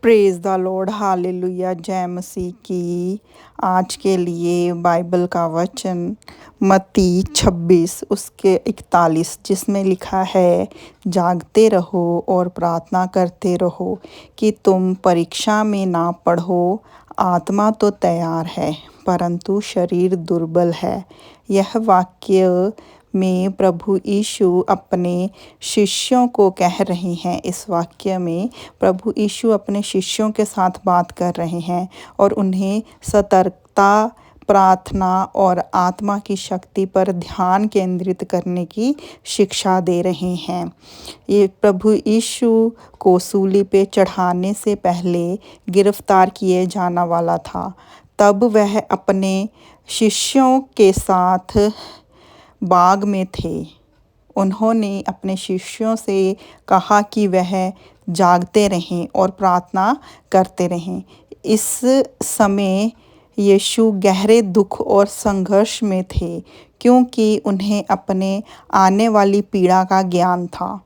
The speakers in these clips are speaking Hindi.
प्रेज द लॉर्ड, हालेलुया, जय मसीह की। आज के लिए बाइबल का वचन मत्ती 26 उसके 41, जिसमें लिखा है, जागते रहो और प्रार्थना करते रहो कि तुम परीक्षा में ना पढ़ो। आत्मा तो तैयार है परंतु शरीर दुर्बल है। यह वाक्य में प्रभु यीशु अपने शिष्यों को कह रहे हैं। इस वाक्य में प्रभु यीशु अपने शिष्यों के साथ बात कर रहे हैं और उन्हें सतर्कता, प्रार्थना और आत्मा की शक्ति पर ध्यान केंद्रित करने की शिक्षा दे रहे हैं। ये प्रभु यीशु को सूली पे चढ़ाने से पहले गिरफ्तार किए जाना वाला था। तब वह अपने शिष्यों के साथ बाग में थे। उन्होंने अपने शिष्यों से कहा कि वह जागते रहें और प्रार्थना करते रहें। इस समय यीशु गहरे दुख और संघर्ष में थे, क्योंकि उन्हें अपने आने वाली पीड़ा का ज्ञान था।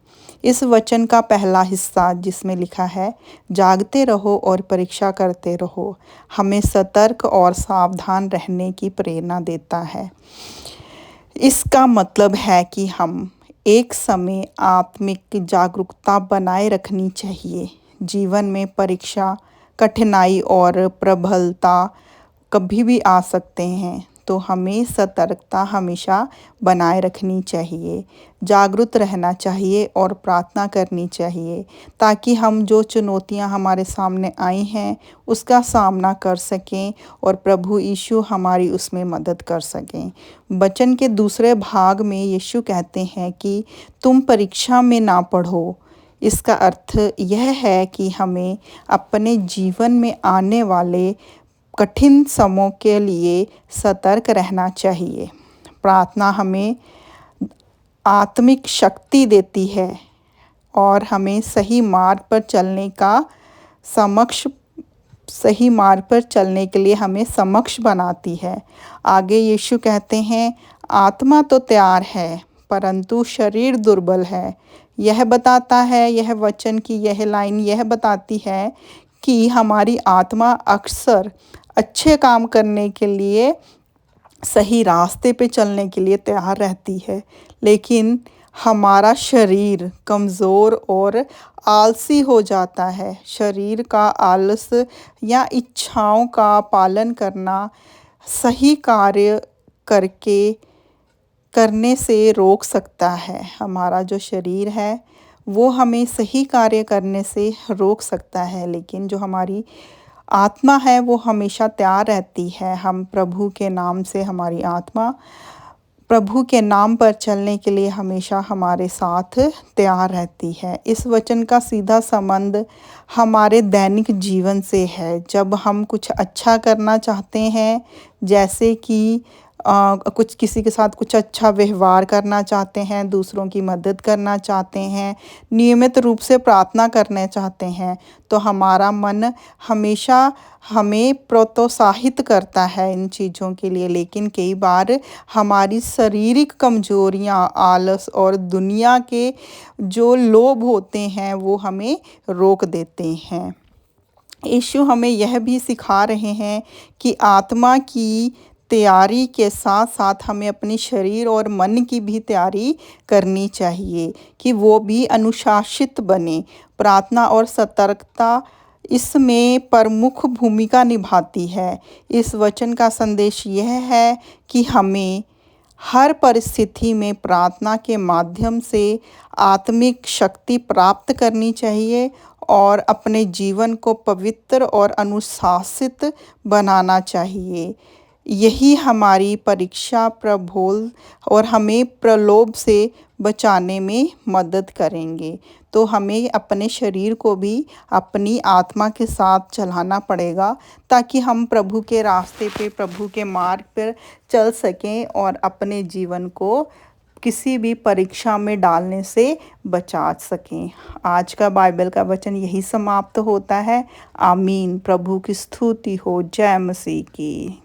इस वचन का पहला हिस्सा, जिसमें लिखा है, जागते रहो और परीक्षा करते रहो, हमें सतर्क और सावधान रहने की प्रेरणा देता है। इसका मतलब है कि हम एक समय आत्मिक जागरूकता बनाए रखनी चाहिए। जीवन में परीक्षा, कठिनाई और प्रबलता कभी भी आ सकते हैं, तो हमें सतर्कता हमेशा बनाए रखनी चाहिए, जागरूक रहना चाहिए और प्रार्थना करनी चाहिए, ताकि हम जो चुनौतियां हमारे सामने आई हैं उसका सामना कर सकें और प्रभु यीशु हमारी उसमें मदद कर सकें। वचन के दूसरे भाग में यीशु कहते हैं कि तुम परीक्षा में ना पढ़ो। इसका अर्थ यह है कि हमें अपने जीवन में आने वाले कठिन समयों के लिए सतर्क रहना चाहिए। प्रार्थना हमें आत्मिक शक्ति देती है और हमें सही मार्ग पर चलने के लिए हमें समक्ष बनाती है। आगे यीशु कहते हैं, आत्मा तो तैयार है परंतु शरीर दुर्बल है। यह बताता है, यह वचन की यह लाइन यह बताती है कि हमारी आत्मा अक्सर अच्छे काम करने के लिए, सही रास्ते पे चलने के लिए तैयार रहती है, लेकिन हमारा शरीर कमज़ोर और आलसी हो जाता है। शरीर का आलस या इच्छाओं का पालन करना सही कार्य करने से रोक सकता है। हमारा जो शरीर है वो हमें सही कार्य करने से रोक सकता है, लेकिन जो हमारी आत्मा है वो हमेशा तैयार रहती है। हम प्रभु के नाम से, हमारी आत्मा प्रभु के नाम पर चलने के लिए हमेशा हमारे साथ तैयार रहती है। इस वचन का सीधा संबंध हमारे दैनिक जीवन से है। जब हम कुछ अच्छा करना चाहते हैं, जैसे कि कुछ किसी के साथ कुछ अच्छा व्यवहार करना चाहते हैं, दूसरों की मदद करना चाहते हैं, नियमित रूप से प्रार्थना करना चाहते हैं, तो हमारा मन हमेशा हमें प्रोत्साहित करता है इन चीज़ों के लिए। लेकिन कई बार हमारी शारीरिक कमजोरियां, आलस और दुनिया के जो लोभ होते हैं वो हमें रोक देते हैं। यीशु हमें यह भी सिखा रहे हैं कि आत्मा की तैयारी के साथ साथ हमें अपनी शरीर और मन की भी तैयारी करनी चाहिए कि वो भी अनुशासित बने। प्रार्थना और सतर्कता इसमें प्रमुख भूमिका निभाती है। इस वचन का संदेश यह है कि हमें हर परिस्थिति में प्रार्थना के माध्यम से आत्मिक शक्ति प्राप्त करनी चाहिए और अपने जीवन को पवित्र और अनुशासित बनाना चाहिए। यही हमारी परीक्षा, प्रबोल और हमें प्रलोभ से बचाने में मदद करेंगे। तो हमें अपने शरीर को भी अपनी आत्मा के साथ चलाना पड़ेगा, ताकि हम प्रभु के रास्ते पे, प्रभु के मार्ग पर चल सकें और अपने जीवन को किसी भी परीक्षा में डालने से बचा सकें। आज का बाइबल का वचन यही समाप्त होता है। आमीन। प्रभु की स्तुति हो। जय मसीह की।